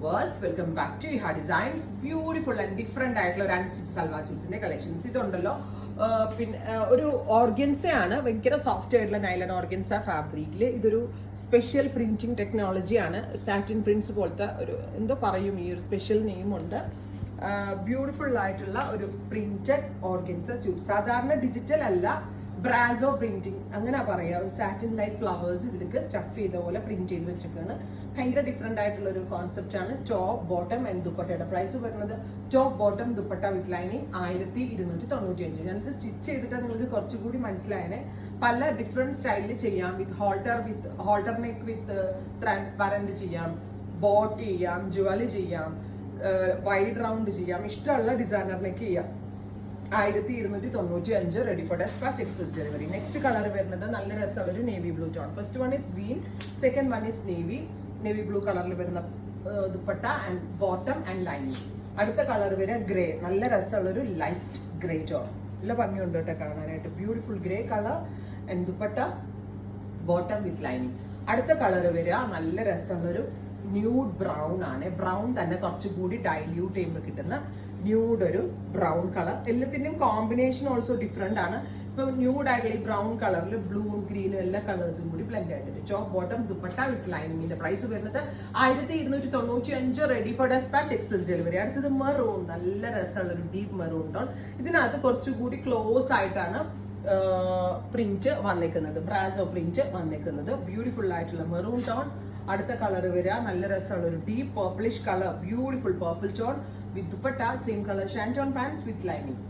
Welcome back to Iha designs. Beautiful and different ആയിട്ടുള്ള ഒരു unstitch salwar സ്യൂട്ട്സിന്റെ collections ഇതുണ്ടല്ലോ. പിന്നെ ഒരു ഓർഗൻസ ആണ്, ഭയങ്കര സോഫ്റ്റ് ആയിട്ടുള്ള നൈലൺ ഓർഗൻസ ഫാബ്രിക്കിൽ. ഇതൊരു സ്പെഷ്യൽ പ്രിന്റിംഗ് ടെക്നോളജി ആണ്. സാറ്റിൻ പ്രിന്റ്സ് പോലത്തെ ഒരു എന്തോ പറയും, ഈ ഒരു സ്പെഷ്യൽ നെയിം ഉണ്ട്. ബ്യൂട്ടിഫുൾ ആയിട്ടുള്ള ഒരു പ്രിന്റഡ് ഓർഗൻസ സ്യൂട്ട്. സാധാരണ ഡിജിറ്റൽ അല്ല, ബ്രാസോ പ്രിന്റിംഗ് അങ്ങനെ പറയാം. സാറ്റിൻ ലൈറ്റ് ഫ്ലവേഴ്സ് ഇതിലേക്ക് സ്റ്റഫ് ചെയ്ത പോലെ പ്രിന്റ് ചെയ്ത് വെച്ചിട്ടാണ്. ഭയങ്കര ഡിഫറെന്റ് ആയിട്ടുള്ള ഒരു കോൺസെപ്റ്റ് ആണ്. ടോപ്പ് ബോട്ടം ആൻഡ് ദുപ്പട്ടയുടെ പ്രൈസ് വരുന്നത് top bottom dupatta with lining 1295. ഞാനിത് സ്റ്റിച്ച് ചെയ്തിട്ട് നിങ്ങൾക്ക് കുറച്ചുകൂടി മനസ്സിലായനെ. പല ഡിഫറെന്റ് സ്റ്റൈലിൽ ചെയ്യാം. ഹോൾട്ടർ നെക്ക് വിത്ത് ട്രാൻസ്പാരന്റ് ചെയ്യാം, ബോട്ട് ചെയ്യാം, ജുവല് ചെയ്യാം, വൈഡ് റൗണ്ട് ചെയ്യാം, ഇഷ്ടമുള്ള ഡിസൈനറിലേക്ക് ചെയ്യാം. 1295 ready for dispatch, express delivery. Next colour വരുന്നത് നല്ല രസമുള്ള ഒരു navy blue tone. First one is green, second one is navy blue കളറിൽ വരുന്ന dupatta and bottom and lining. അടുത്ത കളർ വരെ ഗ്രേ, നല്ല രസമുള്ള ഒരു ലൈറ്റ് ഗ്രേ ടോൺ. നല്ല ഭംഗിയുണ്ട് കേട്ടോ കാണാനായിട്ട്. Beautiful grey colour and dupatta bottom with lining. അടുത്ത കളർ വരിക നല്ല രസമുള്ളൊരു ന്യൂഡ് ബ്രൗൺ ആണ്. ബ്രൗൺ തന്നെ കുറച്ചുകൂടി ഡൈല്യൂട്ട് ചെയ്യുമ്പോൾ കിട്ടുന്ന ന്യൂഡ് ഒരു ബ്രൗൺ കളർ. എല്ലാത്തിന്റെയും കോമ്പിനേഷൻ ഓൾസോ ഡിഫറെന്റ് ആണ്. ഇപ്പൊ ന്യൂഡ് ആയിട്ടുള്ള ഈ ബ്രൗൺ കളറിൽ ബ്ലൂവും ഗ്രീനും എല്ലാ കളേഴ്സും കൂടി ബ്ലെൻഡ് ആയിട്ടുണ്ട്. ടോപ്പ് ബോട്ടം ദുപ്പട്ട വിത്ത് ലൈനിങ്ങിന്റെ പ്രൈസ് വരുന്നത് 1295 ready for dispatch, express delivery. അടുത്തത് മെറൂൺ, നല്ല രസമുള്ള ഒരു ഡീപ്പ് മെറൂൺ ടോൺ. ഇതിനകത്ത് കുറച്ചുകൂടി ക്ലോസ് ആയിട്ടാണ് പ്രിന്റ് വന്നേക്കുന്നത്, ബ്രാസോ പ്രിന്റ് വന്നേക്കുന്നത്. ബ്യൂട്ടിഫുൾ ആയിട്ടുള്ള മെറൂൺ ടോൺ. അടുത്ത കളർ വരിക നല്ല രസമുള്ള ഒരു deep purplish colour, beautiful purple tone with dupatta same colour shantoon pants with lining.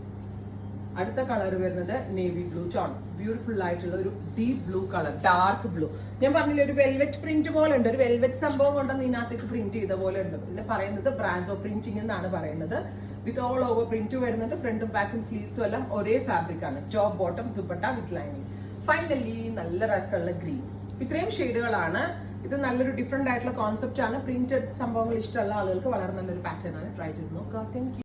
അടുത്ത കളർ വരുന്നത് നേവി ബ്ലൂ ടോൺ, ബ്യൂട്ടിഫുൾ ആയിട്ടുള്ള ഒരു deep blue colour, dark blue. ഞാൻ പറഞ്ഞില്ല, ഒരു വെൽവെറ്റ് പ്രിന്റ് പോലെ ഉണ്ട്, ഒരു വെൽവെറ്റ് സംഭവം കൊണ്ടാണ് ഇതിനകത്തേക്ക് പ്രിന്റ് ചെയ്ത പോലെ ഉണ്ട്. പിന്നെ പറയുന്നത് ബ്രാസോ പ്രിന്റിംഗ് എന്നാണ് പറയുന്നത്. വിത്ത് ഓൾ ഓവർ പ്രിന്റ് വരുന്നത്. ഫ്രണ്ടും ബാക്കും സ്ലീവ്സും എല്ലാം ഒരേ ഫാബ്രിക് ആണ്. Top bottom dupatta with lining. Finally നല്ല രസമുള്ള ഗ്രീൻ. ഇത്രയും ഷെയ്ഡുകളാണ്. ഇത് നല്ലൊരു ഡിഫറെന്റ് ആയിട്ടുള്ള കോൺസെപ്റ്റ് ആണ്. പ്രിന്റഡ് സംഭവങ്ങൾ ഇഷ്ടമുള്ള ആളുകൾക്ക് വളരെ നല്ലൊരു പാറ്റേൺ ആണ്. ട്രൈ ചെയ്ത് നോക്കുക. Thank you.